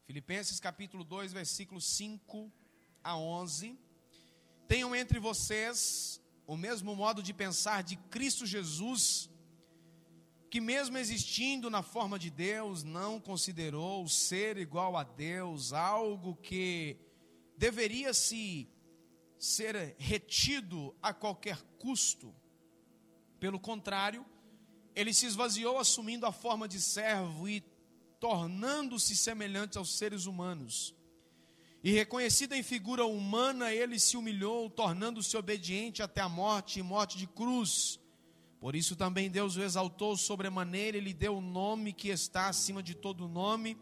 Filipenses capítulo 2, versículos 5 a 11. Tenham entre vocês o mesmo modo de pensar de Cristo Jesus, que mesmo existindo na forma de Deus, não considerou ser igual a Deus algo que deveria ser retido a qualquer custo. Pelo contrário, ele se esvaziou assumindo a forma de servo e tornando-se semelhante aos seres humanos. E reconhecido em figura humana, ele se humilhou, tornando-se obediente até a morte e morte de cruz. Por isso também Deus o exaltou sobremaneira e lhe deu o nome que está acima de todo nome,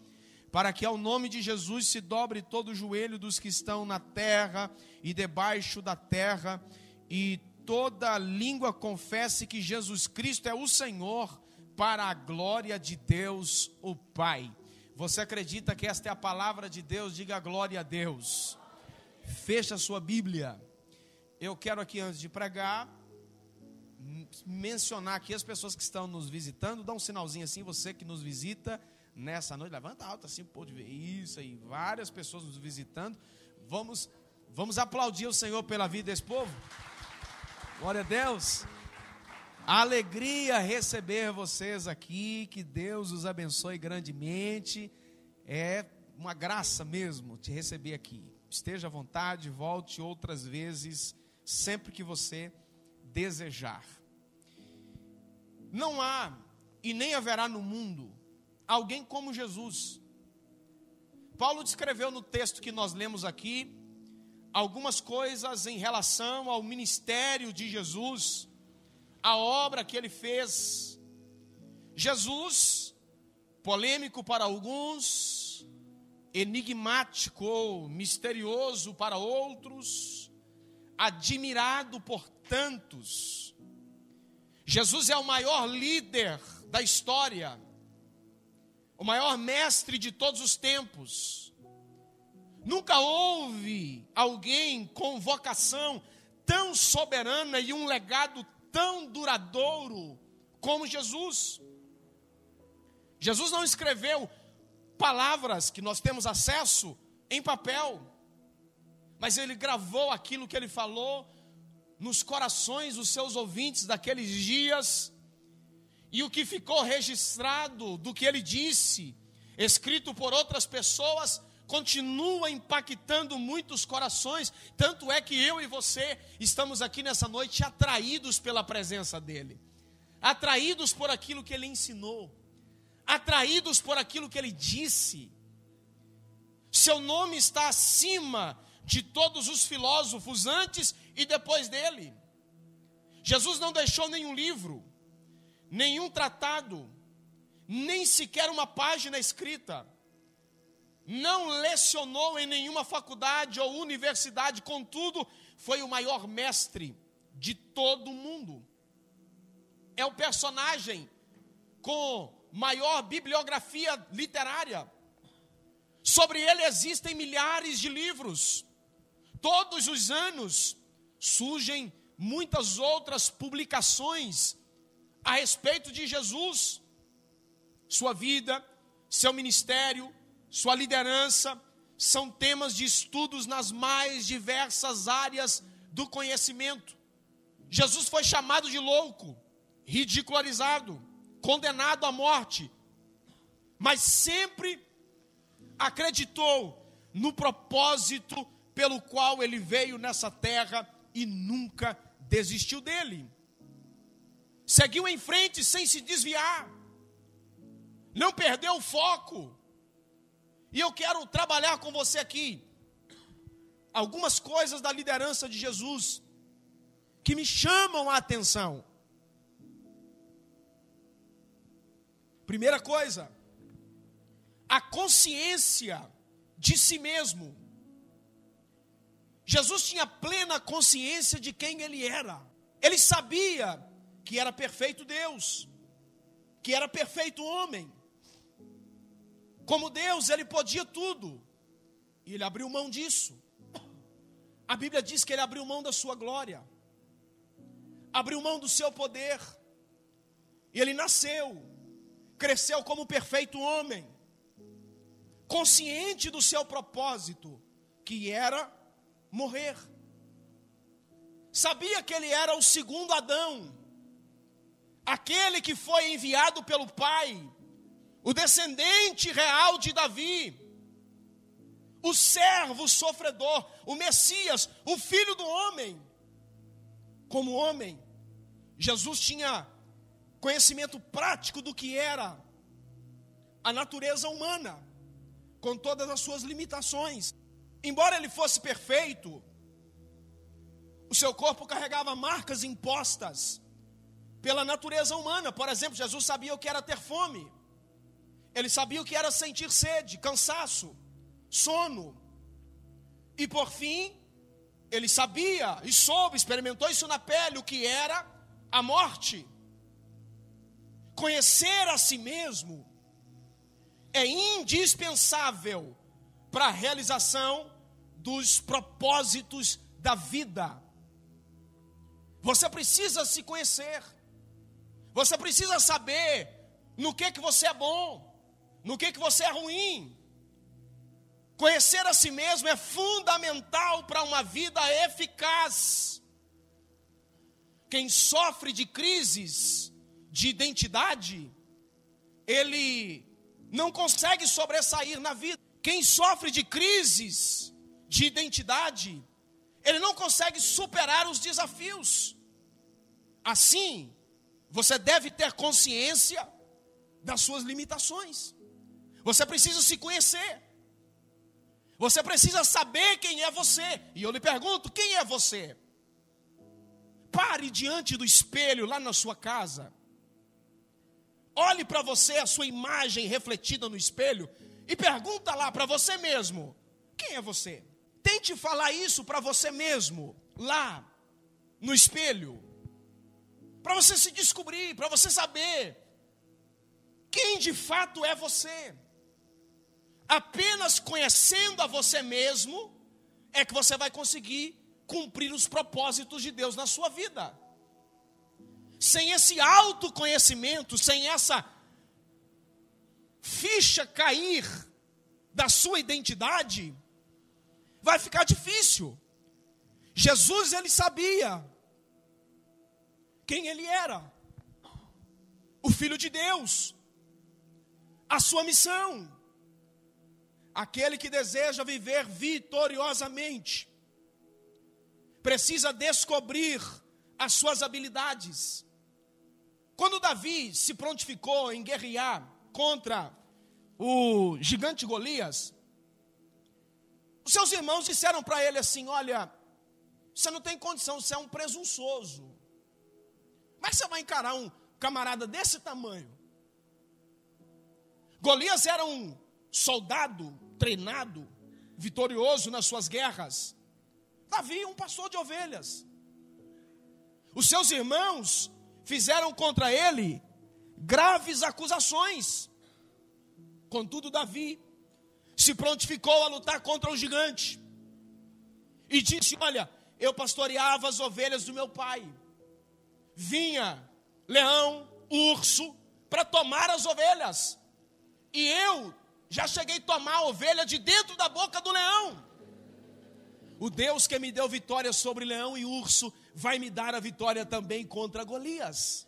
para que ao nome de Jesus se dobre todo o joelho dos que estão na terra e debaixo da terra, e toda língua confesse que Jesus Cristo é o Senhor, para a glória de Deus o Pai. Você acredita que esta é a palavra de Deus? Diga glória a Deus. Feche a sua Bíblia. Eu quero aqui, antes de pregar, mencionar aqui as pessoas que estão nos visitando. Dá um sinalzinho assim, você que nos visita nessa noite. Levanta alto assim, pode ver isso aí. Várias pessoas nos visitando. Vamos aplaudir o Senhor pela vida desse povo. Glória a Deus. Alegria receber vocês aqui, que Deus os abençoe grandemente, é uma graça mesmo te receber aqui. Esteja à vontade, volte outras vezes, sempre que você desejar. Não há e nem haverá no mundo alguém como Jesus. Paulo descreveu no texto que nós lemos aqui, algumas coisas em relação ao ministério de Jesus, a obra que ele fez. Jesus, polêmico para alguns, enigmático ou misterioso para outros, admirado por tantos. Jesus é o maior líder da história, o maior mestre de todos os tempos. Nunca houve alguém com vocação tão soberana e um legado tão duradouro como Jesus. Jesus não escreveu palavras que nós temos acesso em papel, mas ele gravou aquilo que ele falou nos corações dos seus ouvintes daqueles dias, e o que ficou registrado do que ele disse, escrito por outras pessoas, continua impactando muitos corações. Tanto é que eu e você estamos aqui nessa noite atraídos pela presença dele, atraídos por aquilo que ele ensinou, atraídos por aquilo que ele disse. Seu nome está acima de todos os filósofos antes e depois dele. Jesus não deixou nenhum livro, nenhum tratado, nem sequer uma página escrita. Não lecionou em nenhuma faculdade ou universidade, contudo, foi o maior mestre de todo o mundo. É o personagem com maior bibliografia literária. Sobre ele existem milhares de livros. Todos os anos surgem muitas outras publicações a respeito de Jesus, sua vida, seu ministério, sua liderança, são temas de estudos nas mais diversas áreas do conhecimento. Jesus foi chamado de louco, ridicularizado, condenado à morte, mas sempre acreditou no propósito pelo qual ele veio nessa terra e nunca desistiu dele. Seguiu em frente sem se desviar, não perdeu o foco. E eu quero trabalhar com você aqui algumas coisas da liderança de Jesus que me chamam a atenção. Primeira coisa, a consciência de si mesmo. Jesus tinha plena consciência de quem ele era. Ele sabia que era perfeito Deus, que era perfeito homem. Como Deus, ele podia tudo, e ele abriu mão disso. A Bíblia diz que ele abriu mão da sua glória, abriu mão do seu poder, e ele nasceu, cresceu como perfeito homem, consciente do seu propósito, que era morrer. Sabia que ele era o segundo Adão, aquele que foi enviado pelo Pai, o descendente real de Davi, o servo sofredor, o Messias, o Filho do homem. Como homem, Jesus tinha conhecimento prático do que era a natureza humana, com todas as suas limitações. Embora ele fosse perfeito, o seu corpo carregava marcas impostas pela natureza humana. Por exemplo, Jesus sabia o que era ter fome. Ele sabia o que era sentir sede, cansaço, sono. E por fim, ele sabia e soube, experimentou isso na pele, o que era a morte. Conhecer a si mesmo é indispensável para a realização dos propósitos da vida. Você precisa se conhecer. Você precisa saber no que você é bom, no que você é ruim. Conhecer a si mesmo é fundamental para uma vida eficaz. Quem sofre de crises de identidade, ele não consegue sobressair na vida. Quem sofre de crises de identidade, ele não consegue superar os desafios. Assim, você deve ter consciência das suas limitações. Você precisa se conhecer. Você precisa saber quem é você. E eu lhe pergunto, quem é você? Pare diante do espelho lá na sua casa. Olhe para você, a sua imagem refletida no espelho, e pergunta lá para você mesmo, quem é você? Tente falar isso para você mesmo, lá no espelho, para você se descobrir, para você saber quem de fato é você. Apenas conhecendo a você mesmo é que você vai conseguir cumprir os propósitos de Deus na sua vida. Sem esse autoconhecimento, sem essa ficha cair da sua identidade, vai ficar difícil. Jesus, ele sabia quem ele era, o Filho de Deus, a sua missão. Aquele que deseja viver vitoriosamente precisa descobrir as suas habilidades. Quando Davi se prontificou em guerrear contra o gigante Golias, os seus irmãos disseram para ele assim: olha, você não tem condição, você é um presunçoso. Como é que você vai encarar um camarada desse tamanho? Golias era um soldado treinado, vitorioso nas suas guerras. Davi, um pastor de ovelhas. Os seus irmãos fizeram contra ele graves acusações. Contudo, Davi se prontificou a lutar contra o gigante. E disse: olha, eu pastoreava as ovelhas do meu pai. Vinha leão, urso, para tomar as ovelhas. E eu já cheguei a tomar a ovelha de dentro da boca do leão. O Deus que me deu vitória sobre leão e urso vai me dar a vitória também contra Golias.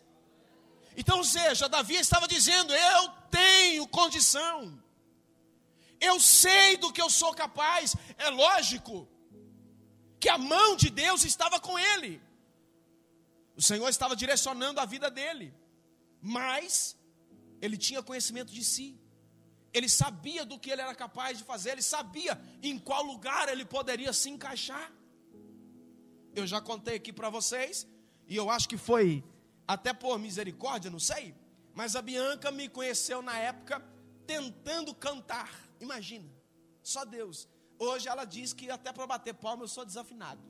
Então, ou seja, Davi estava dizendo: eu tenho condição, eu sei do que eu sou capaz. É lógico que a mão de Deus estava com ele. O Senhor estava direcionando a vida dele, mas ele tinha conhecimento de si. Ele sabia do que ele era capaz de fazer, ele sabia em qual lugar ele poderia se encaixar. Eu já contei aqui para vocês, e eu acho que foi até por misericórdia, não sei, mas a Bianca me conheceu na época tentando cantar. Imagina, só Deus. Hoje ela diz que até para bater palma eu sou desafinado.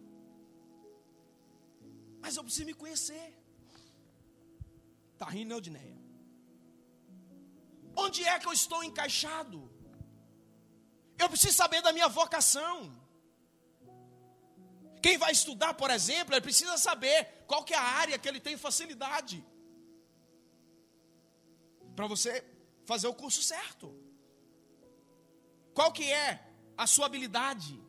Mas eu preciso me conhecer. Tá rindo, Eudneia? Onde é que eu estou encaixado? Eu preciso saber da minha vocação. Quem vai estudar, por exemplo, ele precisa saber qual que é a área que ele tem facilidade, para você fazer o curso certo. Qual que é a sua habilidade?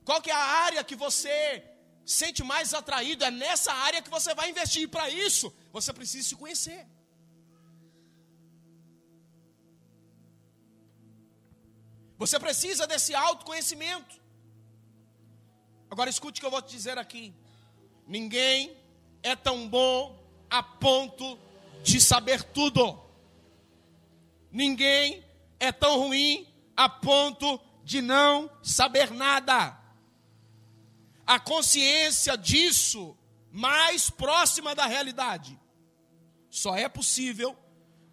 Qual que é a área que você sente mais atraído? É nessa área que você vai investir. E para isso, você precisa se conhecer. Você precisa desse autoconhecimento. Agora escute o que eu vou te dizer aqui. Ninguém é tão bom a ponto de saber tudo. Ninguém é tão ruim a ponto de não saber nada. A consciência disso, mais próxima da realidade, só é possível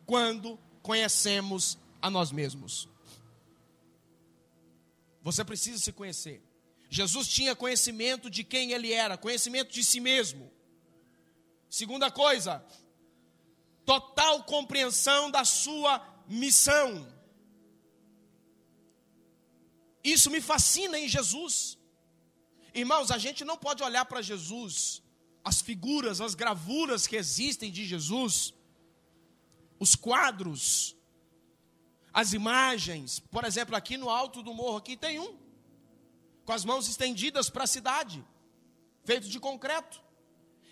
quando conhecemos a nós mesmos. Você precisa se conhecer. Jesus tinha conhecimento de quem ele era, conhecimento de si mesmo. Segunda coisa, total compreensão da sua missão. Isso me fascina em Jesus. Irmãos, a gente não pode olhar para Jesus, as figuras, as gravuras que existem de Jesus, os quadros, as imagens. Por exemplo, aqui no alto do morro aqui tem um, com as mãos estendidas para a cidade, feito de concreto.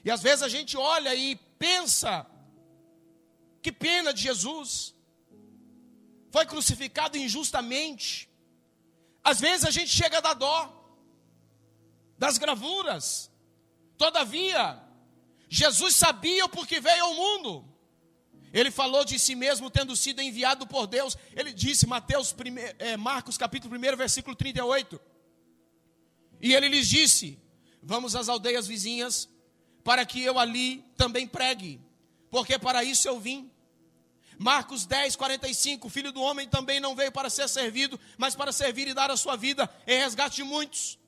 E às vezes a gente olha e pensa, que pena de Jesus, foi crucificado injustamente. Às vezes a gente chega a dar dó das gravuras. Todavia, Jesus sabia o porquê veio ao mundo. Ele falou de si mesmo tendo sido enviado por Deus. Ele disse, Marcos capítulo 1, versículo 38. E ele lhes disse, vamos às aldeias vizinhas, para que eu ali também pregue, porque para isso eu vim. Marcos 10, 45, o Filho do Homem também não veio para ser servido, mas para servir e dar a sua vida em resgate de muitos.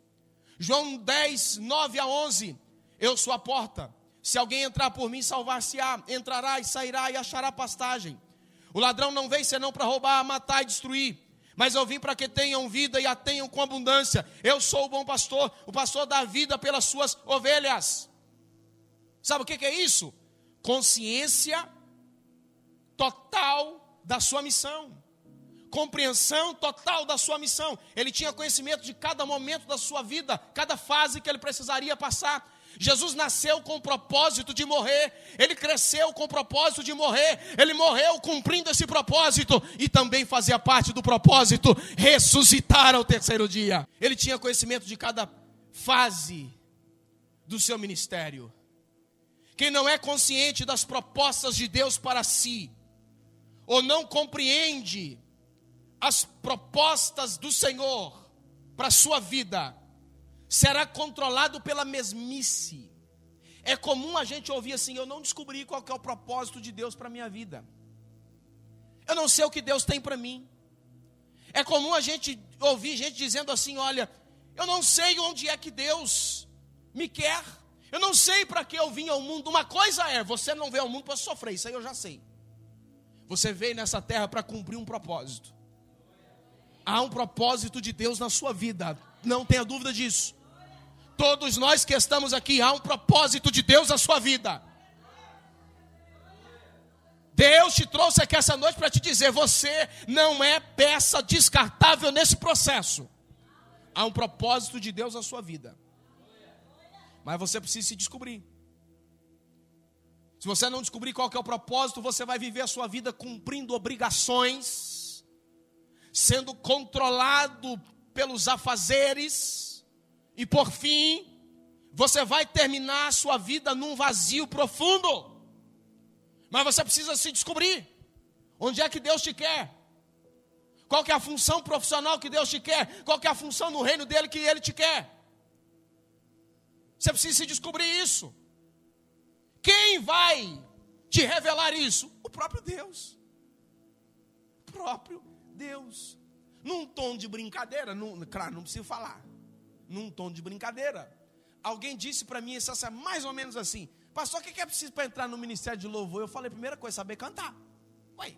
João 10, 9 a 11, eu sou a porta. Se alguém entrar por mim, salvar-se-á, entrará e sairá e achará pastagem. O ladrão não veio senão para roubar, matar e destruir. Mas eu vim para que tenham vida e a tenham com abundância. Eu sou o bom pastor, o pastor dá vida pelas suas ovelhas. Sabe o que é isso? Consciência total da sua missão. Compreensão total da sua missão. Ele tinha conhecimento de cada momento da sua vida, cada fase que ele precisaria passar. Jesus nasceu com o propósito de morrer, ele cresceu com o propósito de morrer, ele morreu cumprindo esse propósito e também fazia parte do propósito ressuscitar ao terceiro dia. Ele tinha conhecimento de cada fase do seu ministério. Quem não é consciente das propostas de Deus para si, ou não compreende as propostas do Senhor para a sua vida, será controlado pela mesmice. É comum a gente ouvir assim, eu não descobri qual que é o propósito de Deus para a minha vida. Eu não sei o que Deus tem para mim. É comum a gente ouvir gente dizendo assim, olha, eu não sei onde é que Deus me quer. Eu não sei para que eu vim ao mundo. Uma coisa é, você não veio ao mundo para sofrer, isso aí eu já sei. Você veio nessa terra para cumprir um propósito. Há um propósito de Deus na sua vida, não tenha dúvida disso. Todos nós que estamos aqui, há um propósito de Deus na sua vida. Deus te trouxe aqui essa noite para te dizer, você não é peça descartável nesse processo. Há um propósito de Deus na sua vida. Mas você precisa se descobrir. Se você não descobrir qual que é o propósito, você vai viver a sua vida cumprindo obrigações, sendo controlado pelos afazeres, e por fim, você vai terminar a sua vida num vazio profundo. Mas você precisa se descobrir. Onde é que Deus te quer? Qual que é a função profissional que Deus te quer? Qual que é a função no reino dele que ele te quer? Você precisa se descobrir isso. Quem vai te revelar isso? O próprio Deus. O próprio Deus. Num tom de brincadeira, claro, não preciso falar. Num tom de brincadeira. Alguém disse para mim, isso é mais ou menos assim, pastor, o que é preciso para entrar no ministério de louvor? Eu falei, primeira coisa, saber cantar. Ué,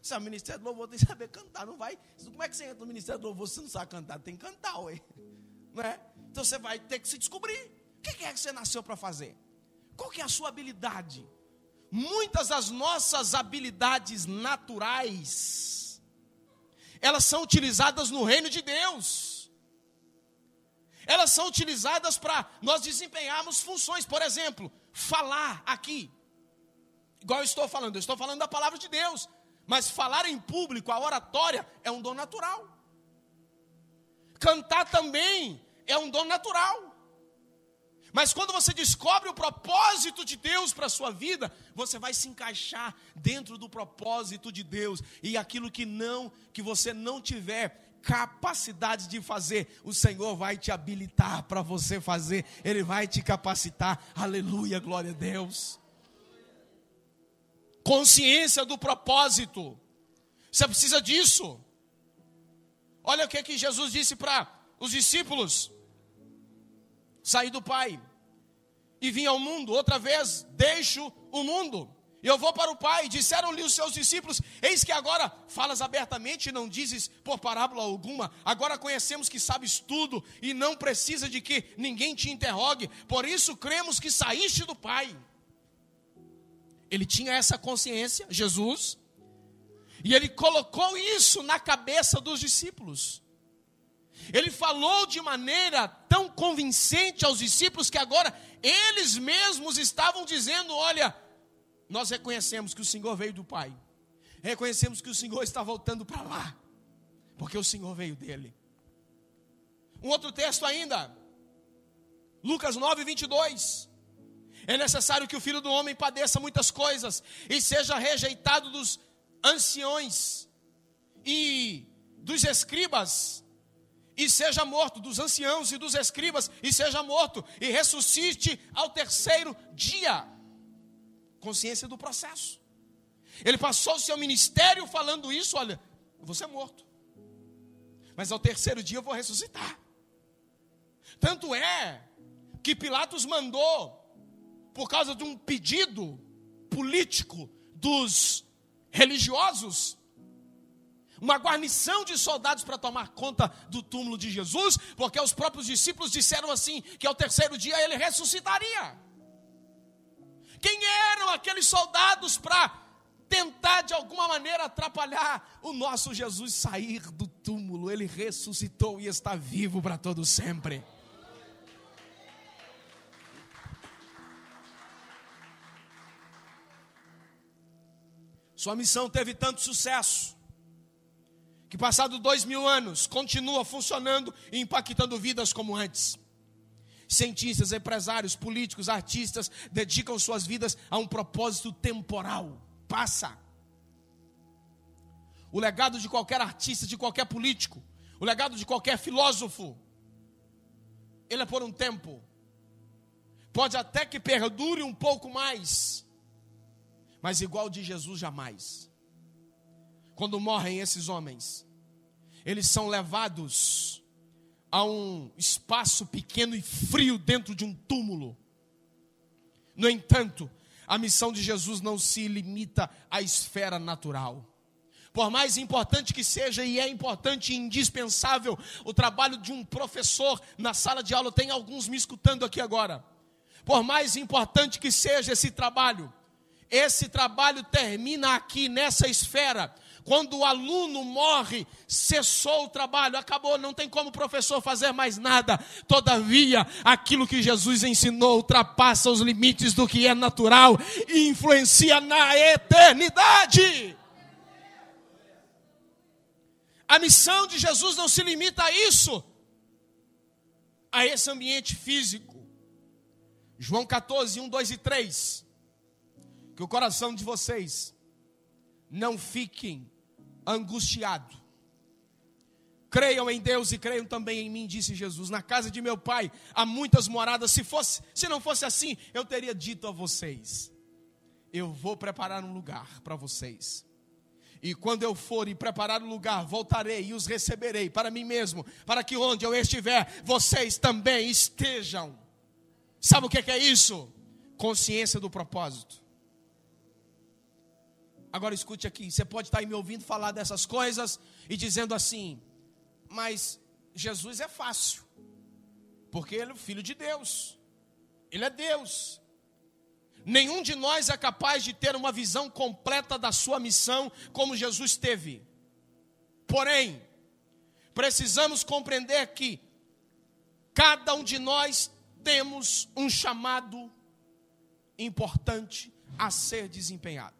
se é o ministério de louvor, tem que saber cantar, não vai? Como é que você entra no ministério de louvor se você não sabe cantar? Tem que cantar, ué. Não é? Então você vai ter que se descobrir. O que é que você nasceu para fazer? Qual que é a sua habilidade? Muitas das nossas habilidades naturais, elas são utilizadas no reino de Deus. Elas são utilizadas para nós desempenharmos funções. Por exemplo, falar aqui. Igual eu estou falando da palavra de Deus. Mas falar em público, a oratória, é um dom natural. Cantar também é um dom natural. Mas quando você descobre o propósito de Deus para a sua vida, você vai se encaixar dentro do propósito de Deus. E aquilo que você não tiver capacidade de fazer, o Senhor vai te habilitar para você fazer. Ele vai te capacitar. Aleluia, glória a Deus. Consciência do propósito. Você precisa disso. Olha o que Jesus disse para os discípulos: saí do Pai e vim ao mundo. Outra vez deixo o mundo e eu vou para o Pai. Disseram-lhe os seus discípulos: eis que agora falas abertamente e não dizes por parábola alguma. Agora conhecemos que sabes tudo e não precisa de que ninguém te interrogue. Por isso cremos que saíste do Pai. Ele tinha essa consciência, Jesus, e ele colocou isso na cabeça dos discípulos. Ele falou de maneira tão convincente aos discípulos que agora eles mesmos estavam dizendo: olha, nós reconhecemos que o Senhor veio do Pai. Reconhecemos que o Senhor está voltando para lá, porque o Senhor veio dele. Um outro texto ainda, Lucas 9:22. É necessário que o Filho do Homem padeça muitas coisas e seja rejeitado dos anciões e dos escribas, e seja morto, dos anciãos e dos escribas, e seja morto, e ressuscite ao terceiro dia. Consciência do processo. Ele passou o seu ministério falando isso: olha, eu vou ser morto, mas ao terceiro dia eu vou ressuscitar. Tanto é que Pilatos mandou, por causa de um pedido político dos religiosos, uma guarnição de soldados para tomar conta do túmulo de Jesus, porque os próprios discípulos disseram assim, que ao terceiro dia ele ressuscitaria. Quem eram aqueles soldados para tentar de alguma maneira atrapalhar o nosso Jesus sair do túmulo? Ele ressuscitou e está vivo para todo sempre. Sua missão teve tanto sucesso que, passado 2000 anos, continua funcionando e impactando vidas como antes. Cientistas, empresários, políticos, artistas dedicam suas vidas a um propósito temporal. Passa. O legado de qualquer artista, de qualquer político, o legado de qualquer filósofo, ele é por um tempo. Pode até que perdure um pouco mais, mas igual de Jesus jamais. Quando morrem esses homens, eles são levados a um espaço pequeno e frio dentro de um túmulo. No entanto, a missão de Jesus não se limita à esfera natural. Por mais importante que seja, e é importante e indispensável, o trabalho de um professor na sala de aula, tem alguns me escutando aqui agora. Por mais importante que seja esse trabalho termina aqui nessa esfera. Quando o aluno morre, cessou o trabalho, acabou, não tem como o professor fazer mais nada. Todavia, aquilo que Jesus ensinou ultrapassa os limites do que é natural e influencia na eternidade. A missão de Jesus não se limita a isso, a esse ambiente físico. João 14, 1, 2 e 3. Que o coração de vocês não fiquem angustiado. Creiam em Deus e creiam também em mim, disse Jesus. Na casa de meu Pai há muitas moradas. Se não fosse assim, eu teria dito a vocês: eu vou preparar um lugar para vocês. E quando eu for e preparar um lugar, voltarei e os receberei para mim mesmo, para que onde eu estiver, vocês também estejam. Sabe o que é isso? Consciência do propósito. Agora escute aqui, você pode estar aí me ouvindo falar dessas coisas e dizendo assim: mas Jesus é fácil, porque ele é o Filho de Deus, ele é Deus. Nenhum de nós é capaz de ter uma visão completa da sua missão como Jesus teve. Porém, precisamos compreender que cada um de nós temos um chamado importante a ser desempenhado.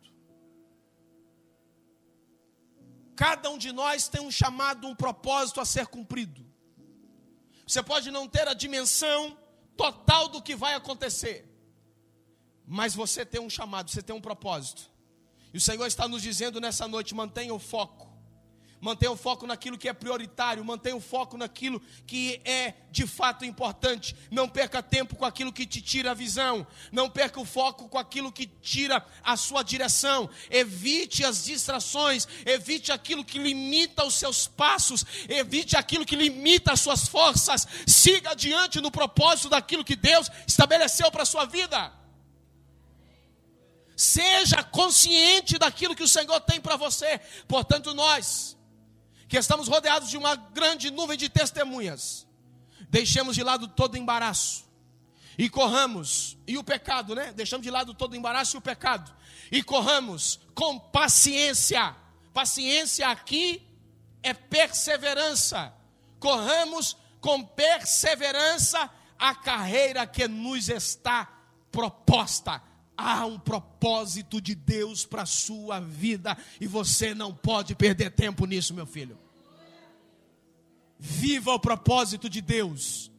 Cada um de nós tem um chamado, um propósito a ser cumprido. Você pode não ter a dimensão total do que vai acontecer, mas você tem um chamado, você tem um propósito. E o Senhor está nos dizendo nessa noite: mantenha o foco. Mantenha o foco naquilo que é prioritário. Mantenha o foco naquilo que é de fato importante. Não perca tempo com aquilo que te tira a visão. Não perca o foco com aquilo que tira a sua direção. Evite as distrações. Evite aquilo que limita os seus passos. Evite aquilo que limita as suas forças. Siga adiante no propósito daquilo que Deus estabeleceu para a sua vida. Seja consciente daquilo que o Senhor tem para você. Portanto, nós que estamos rodeados de uma grande nuvem de testemunhas, deixemos de lado todo embaraço e corramos, e o pecado, né? Deixamos de lado todo embaraço e o pecado, e corramos com paciência. Paciência aqui é perseverança. Corramos com perseverança a carreira que nos está proposta. Há um propósito de Deus para a sua vida e você não pode perder tempo nisso, meu filho. Viva o propósito de Deus.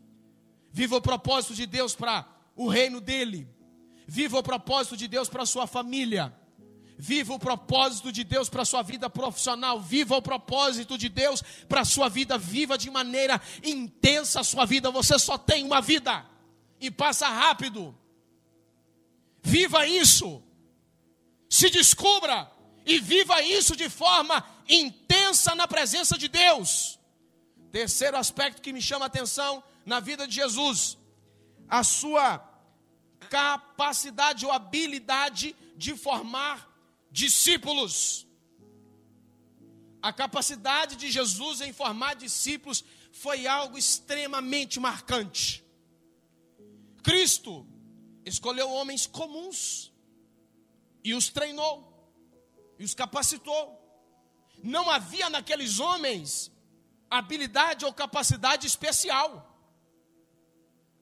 Viva o propósito de Deus para o reino dele. Viva o propósito de Deus para a sua família. Viva o propósito de Deus para a sua vida profissional. Viva o propósito de Deus para a sua vida. Viva de maneira intensa a sua vida. Você só tem uma vida e passa rápido. Viva isso, se descubra e viva isso de forma intensa na presença de Deus. Terceiro aspecto que me chama a atenção na vida de Jesus: a sua capacidade ou habilidade de formar discípulos. A capacidade de Jesus em formar discípulos foi algo extremamente marcante. Cristo escolheu homens comuns e os treinou, e os capacitou. Não havia naqueles homens habilidade ou capacidade especial.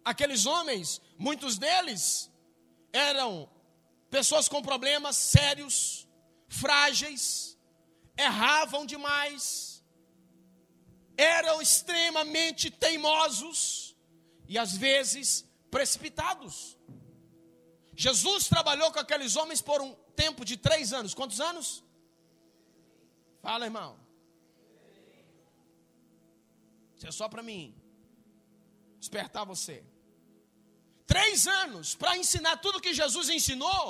Aqueles homens, muitos deles, eram pessoas com problemas sérios, frágeis, erravam demais, eram extremamente teimosos e às vezes precipitados. Jesus trabalhou com aqueles homens por um tempo de 3 anos. Quantos anos? Fala, irmão. Isso é só para mim despertar você. 3 anos para ensinar tudo que Jesus ensinou.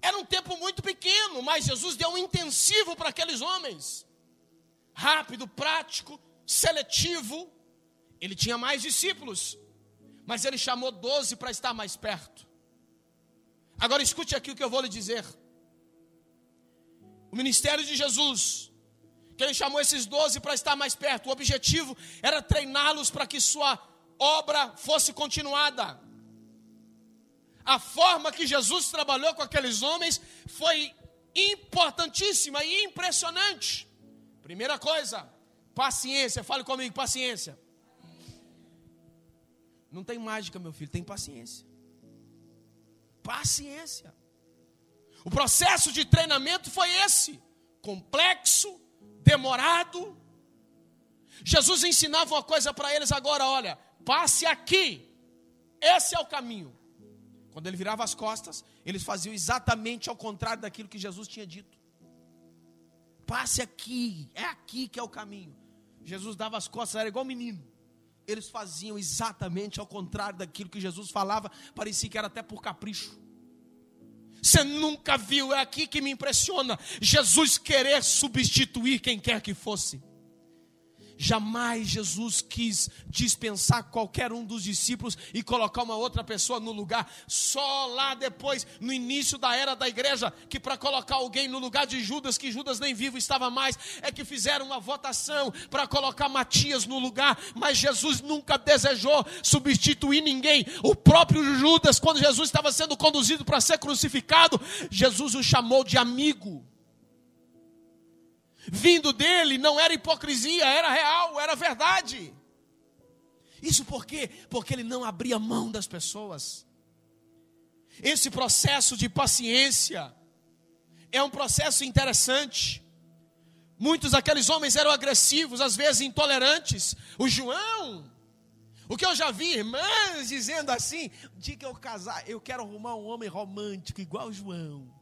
Era um tempo muito pequeno, mas Jesus deu um intensivo para aqueles homens. Rápido, prático, seletivo. Ele tinha mais discípulos, mas ele chamou 12 para estar mais perto. Agora escute aqui o que eu vou lhe dizer. O ministério de Jesus, que ele chamou esses 12 para estar mais perto, o objetivo era treiná-los para que sua obra fosse continuada. A forma que Jesus trabalhou com aqueles homens foi importantíssima e impressionante. Primeira coisa, paciência. Fale comigo, paciência. Não tem mágica, meu filho, tem paciência. Paciência. O processo de treinamento foi esse, complexo, demorado. Jesus ensinava uma coisa para eles agora: olha, passe aqui, esse é o caminho. Quando ele virava as costas, eles faziam exatamente ao contrário daquilo que Jesus tinha dito. Passe aqui, é aqui que é o caminho. Jesus dava as costas, era igual menino. Eles faziam exatamente ao contrário daquilo que Jesus falava, parecia que era até por capricho. Você nunca viu, é aqui que me impressiona, Jesus querer substituir quem quer que fosse. Jamais Jesus quis dispensar qualquer um dos discípulos e colocar uma outra pessoa no lugar. Só lá depois, no início da era da igreja, que para colocar alguém no lugar de Judas, que Judas nem vivo estava mais, é que fizeram uma votação para colocar Matias no lugar. Mas Jesus nunca desejou substituir ninguém. O próprio Judas, quando Jesus estava sendo conduzido para ser crucificado, Jesus o chamou de amigo. vindo dele não era hipocrisia, era real, era verdade. Isso por quê? Porque ele não abria mão das pessoas. Esse processo de paciência é um processo interessante. Muitos daqueles homens eram agressivos, às vezes intolerantes. O João, o que eu já vi irmãs dizendo assim: o dia que eu casar, eu quero arrumar um homem romântico igual o João.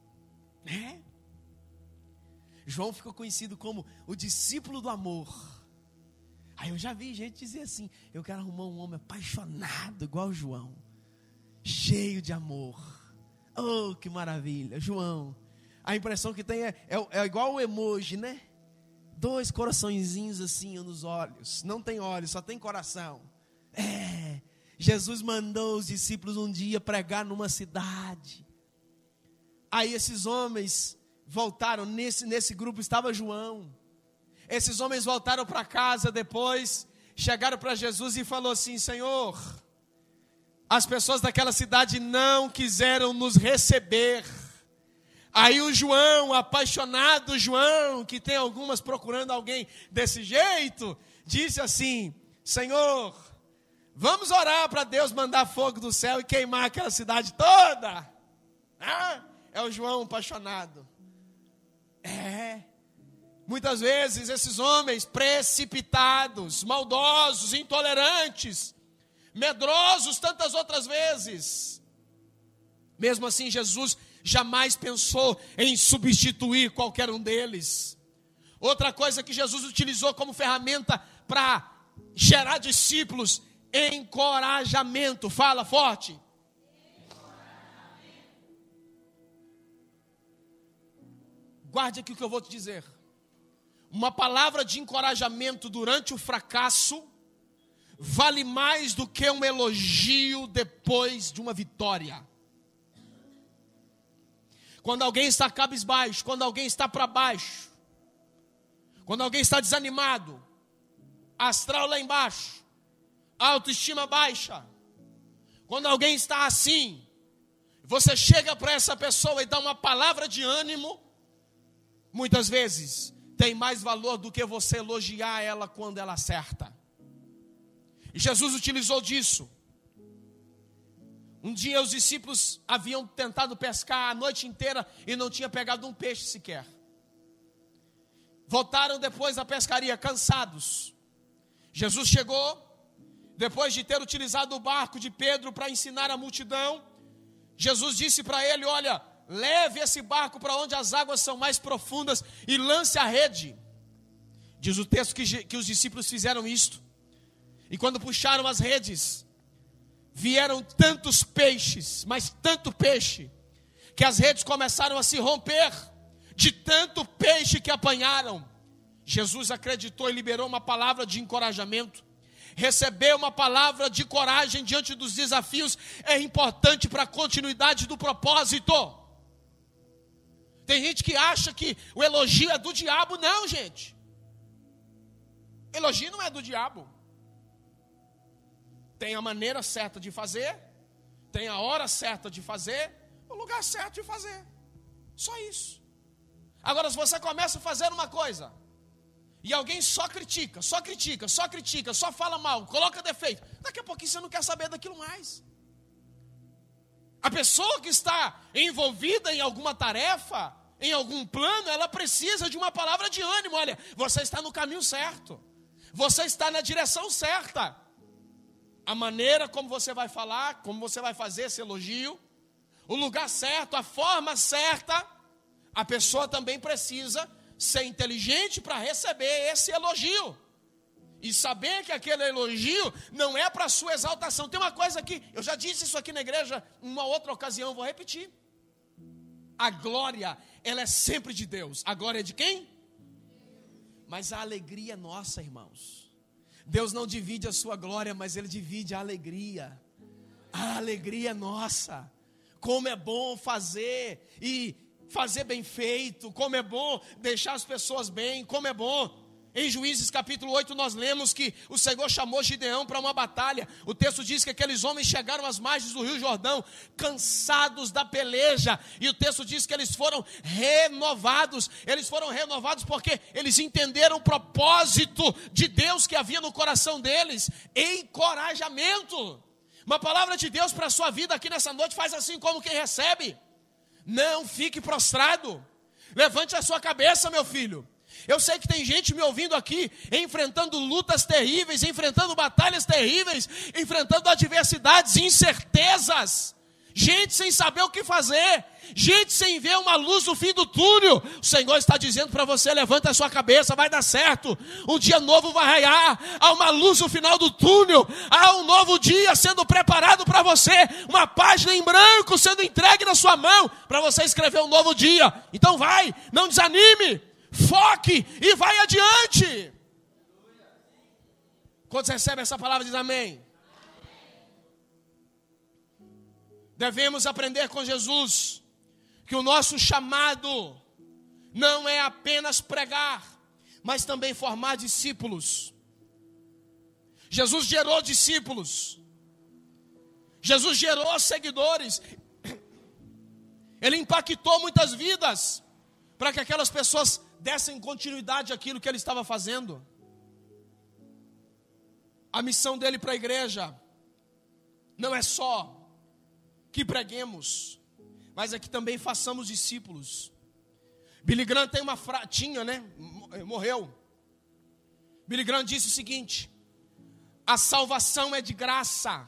Né? João ficou conhecido como o discípulo do amor. Aí eu já vi gente dizer assim: eu quero arrumar um homem apaixonado igual o João, cheio de amor. Oh, que maravilha, João. A impressão que tem é igual o emoji, né? 2 coraçõezinhos assim nos olhos. Não tem olhos, só tem coração. Jesus mandou os discípulos um dia pregar numa cidade. Aí esses homens voltaram, nesse grupo estava João. Esses homens voltaram para casa depois, chegaram para Jesus e falou assim: Senhor, as pessoas daquela cidade não quiseram nos receber. Aí o João, apaixonado João, que tem algumas procurando alguém desse jeito, disse assim: Senhor, vamos orar para Deus mandar fogo do céu e queimar aquela cidade toda. É o João apaixonado. Muitas vezes esses homens precipitados, maldosos, intolerantes, medrosos tantas outras vezes. Mesmo assim, Jesus jamais pensou em substituir qualquer um deles. Outra coisa que Jesus utilizou como ferramenta para gerar discípulos: encorajamento. Fala forte. Guarde aqui o que eu vou te dizer. Uma palavra de encorajamento durante o fracasso vale mais do que um elogio depois de uma vitória. Quando alguém está cabisbaixo, quando alguém está para baixo, quando alguém está desanimado, astral lá embaixo, autoestima baixa, quando alguém está assim, você chega para essa pessoa e dá uma palavra de ânimo, muitas vezes tem mais valor do que você elogiar ela quando ela acerta. E Jesus utilizou disso. Um dia os discípulos haviam tentado pescar a noite inteira e não tinham pegado um peixe sequer. Voltaram depois da pescaria cansados. Jesus chegou, depois de ter utilizado o barco de Pedro para ensinar a multidão. Jesus disse para ele: olha, leve esse barco para onde as águas são mais profundas e lance a rede. Diz o texto que os discípulos fizeram isto. E quando puxaram as redes, vieram tantos peixes, mas tanto peixe, que as redes começaram a se romper, de tanto peixe que apanharam. Jesus acreditou e liberou uma palavra de encorajamento. Receber uma palavra de coragem diante dos desafios é importante para a continuidade do propósito. Tem gente que acha que o elogio é do diabo. Não, gente. Elogio não é do diabo. Tem a maneira certa de fazer, tem a hora certa de fazer, o lugar certo de fazer. Só isso. Agora, se você começa a fazer uma coisa e alguém só critica, só fala mal, coloca defeito, daqui a pouquinho você não quer saber daquilo mais. A pessoa que está envolvida em alguma tarefa, em algum plano, ela precisa de uma palavra de ânimo. Olha, você está no caminho certo, você está na direção certa. A maneira como você vai falar, como você vai fazer esse elogio, o lugar certo, a forma certa, a pessoa também precisa ser inteligente para receber esse elogio. E saber que aquele elogio não é para sua exaltação. Tem uma coisa aqui, eu já disse isso aqui na igreja em uma outra ocasião, vou repetir. A glória, ela é sempre de Deus. A glória é de quem? Mas a alegria é nossa, irmãos. Deus não divide a sua glória, mas Ele divide a alegria. A alegria é nossa. Como é bom fazer e fazer bem feito. Como é bom deixar as pessoas bem. Como é bom Em Juízes capítulo 8 nós lemos que o Senhor chamou Gideão para uma batalha. O texto diz que aqueles homens chegaram às margens do rio Jordão, cansados da peleja. E o texto diz que eles foram renovados. Eles foram renovados porque eles entenderam o propósito de Deus que havia no coração deles. Encorajamento. Uma palavra de Deus para a sua vida aqui nessa noite faz assim como quem recebe. Não fique prostrado. Levante a sua cabeça, meu filho. Eu sei que tem gente me ouvindo aqui, enfrentando lutas terríveis, enfrentando batalhas terríveis, enfrentando adversidades, incertezas. Gente sem saber o que fazer, gente sem ver uma luz no fim do túnel. O Senhor está dizendo para você: levanta a sua cabeça, vai dar certo. Um dia novo vai raiar, há uma luz no final do túnel, há um novo dia sendo preparado para você, uma página em branco sendo entregue na sua mão, para você escrever um novo dia. Então vai, não desanime, foque e vai adiante. Quando você recebe essa palavra, diz amém. Devemos aprender com Jesus que o nosso chamado não é apenas pregar, mas também formar discípulos. Jesus gerou discípulos. Jesus gerou seguidores. Ele impactou muitas vidas para que aquelas pessoas dessem continuidade àquilo que ele estava fazendo. A missão dele para a igreja não é só que preguemos, mas é que também façamos discípulos. Billy Graham tem uma morreu. Billy Graham disse o seguinte: a salvação é de graça,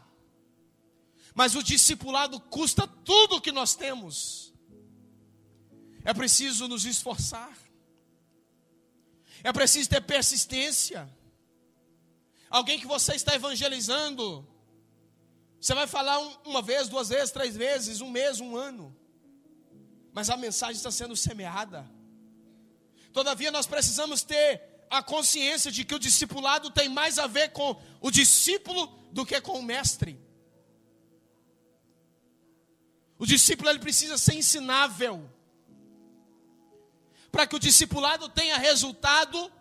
mas o discipulado custa tudo o que nós temos. É preciso nos esforçar, é preciso ter persistência. Alguém que você está evangelizando, você vai falar uma vez, 2 vezes, 3 vezes, 1 mês, 1 ano, mas a mensagem está sendo semeada. Todavia nós precisamos ter a consciência de que o discipulado tem mais a ver com o discípulo do que com o mestre. O discípulo ele precisa ser ensinável. Para que o discipulado tenha resultado,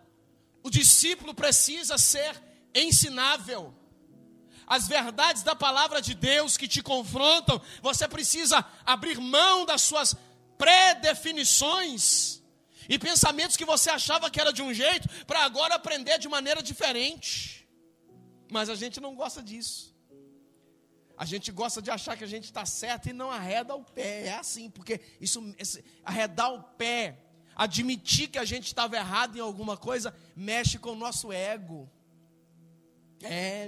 o discípulo precisa ser ensinável. As verdades da palavra de Deus que te confrontam, você precisa abrir mão das suas pré-definições e pensamentos que você achava que era de um jeito, para agora aprender de maneira diferente. Mas a gente não gosta disso. A gente gosta de achar que a gente está certo e não arreda o pé. É assim, porque arredar o pé, admitir que a gente estava errado em alguma coisa, mexe com o nosso ego.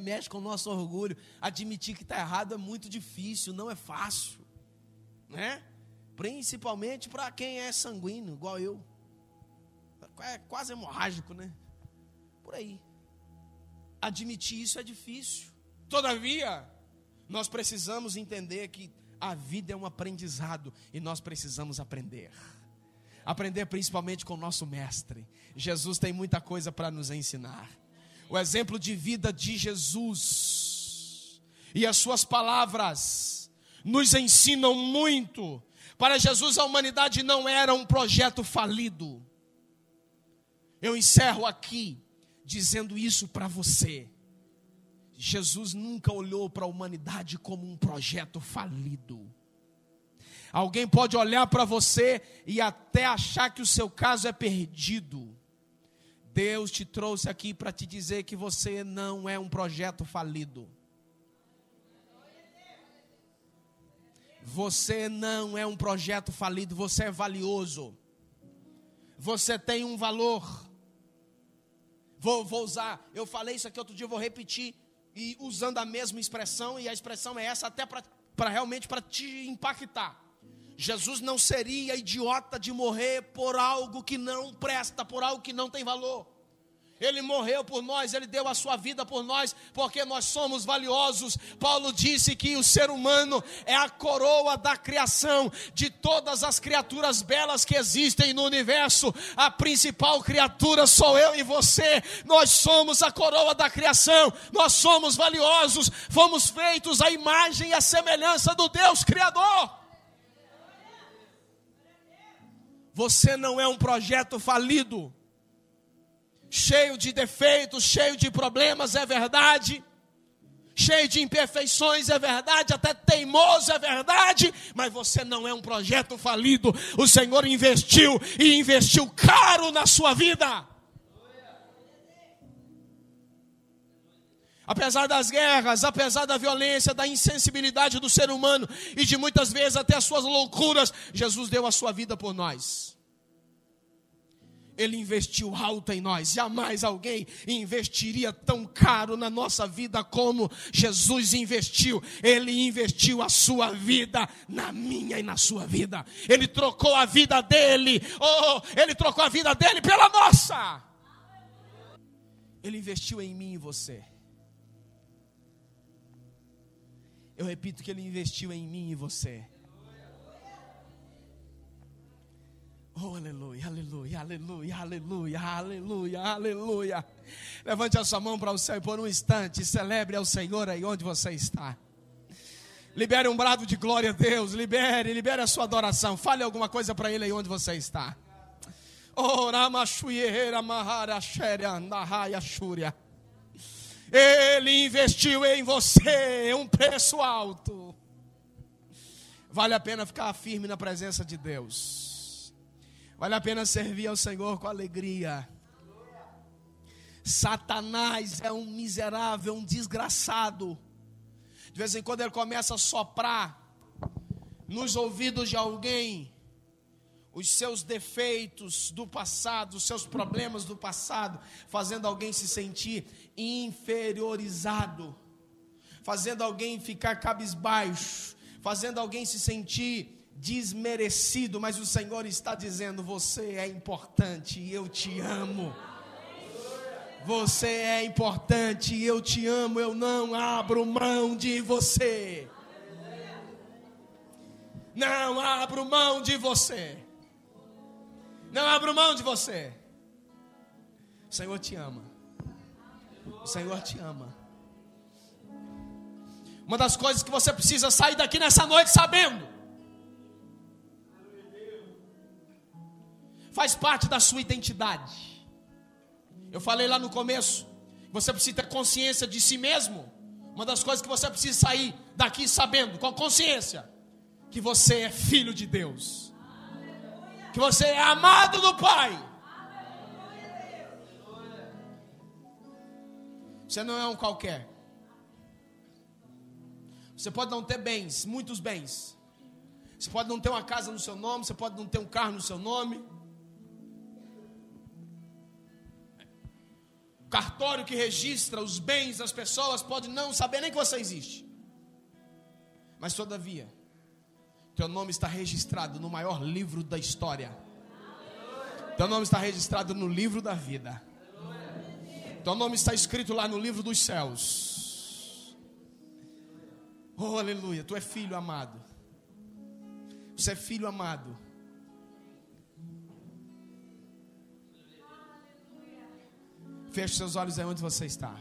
Mexe com o nosso orgulho. Admitir que está errado é muito difícil, não é fácil, né? Principalmente para quem é sanguíneo, igual eu. É quase hemorrágico, né? Por aí. Admitir isso é difícil. Todavia, nós precisamos entender que a vida é um aprendizado e nós precisamos aprender. Aprender principalmente com o nosso mestre. Jesus tem muita coisa para nos ensinar. O exemplo de vida de Jesus e as suas palavras nos ensinam muito. Para Jesus a humanidade não era um projeto falido. Eu encerro aqui dizendo isso para você. Jesus nunca olhou para a humanidade como um projeto falido. Alguém pode olhar para você e até achar que o seu caso é perdido. Deus te trouxe aqui para te dizer que você não é um projeto falido. Você não é um projeto falido, você é valioso. Você tem um valor. Vou usar, eu falei isso aqui outro dia, eu vou repetir, e usando a mesma expressão, e a expressão é essa até realmente para te impactar. Jesus não seria idiota de morrer por algo que não presta, por algo que não tem valor. Ele morreu por nós, Ele deu a sua vida por nós, porque nós somos valiosos. Paulo disse que o ser humano é a coroa da criação, de todas as criaturas belas que existem no universo. A principal criatura sou eu e você. Nós somos a coroa da criação, nós somos valiosos, fomos feitos à imagem e à semelhança do Deus Criador. Você não é um projeto falido. cheio de defeitos, cheio de problemas, é verdade. Cheio de imperfeições, é verdade, até teimoso, é verdade, mas você não é um projeto falido. O Senhor investiu, e investiu caro na sua vida. Apesar das guerras, apesar da violência, da insensibilidade do ser humano, e de muitas vezes até as suas loucuras, Jesus deu a sua vida por nós. Ele investiu alto em nós. Jamais alguém investiria tão caro na nossa vida como Jesus investiu. Ele investiu a sua vida na minha e na sua vida. Ele trocou a vida dele. Ele trocou a vida dele pela nossa. Ele investiu em mim e você. Eu repito que ele investiu em mim e você. Oh, aleluia, aleluia, aleluia, aleluia, aleluia, aleluia. Levante a sua mão para o céu e por um instante celebre ao Senhor aí onde você está. Libere um brado de glória a Deus, libere a sua adoração. Fale alguma coisa para Ele aí onde você está. Oh, Ramachuieira, Mahara, Xéria, Nahaya, Xúria. Ele investiu em você um preço alto. Vale a pena ficar firme na presença de Deus. Vale a pena servir ao Senhor com alegria. Satanás é um miserável, um desgraçado. De vez em quando ele começa a soprar nos ouvidos de alguém os seus defeitos do passado, os seus problemas do passado, fazendo alguém se sentir inferiorizado, fazendo alguém ficar cabisbaixo, fazendo alguém se sentir desmerecido. Mas o Senhor está dizendo: você é importante e eu te amo. Você é importante e eu te amo. Eu não abro mão de você. Não abro mão de você. Não abro mão de você. O Senhor te ama. O Senhor te ama. Uma das coisas que você precisa sair daqui nessa noite sabendo, faz parte da sua identidade. Eu falei lá no começo, você precisa ter consciência de si mesmo. Uma das coisas que você precisa sair daqui sabendo, com consciência, que você é filho de Deus, que você é amado do Pai. Você não é um qualquer. Você pode não ter bens, muitos bens. Você pode não ter uma casa no seu nome, você pode não ter um carro no seu nome. O cartório que registra os bens das pessoas pode não saber nem que você existe. Mas todavia, teu nome está registrado no maior livro da história. Teu nome está registrado no livro da vida. Teu nome está escrito lá no livro dos céus. Oh, aleluia, tu é filho amado. Você é filho amado. Feche seus olhos aí onde você está.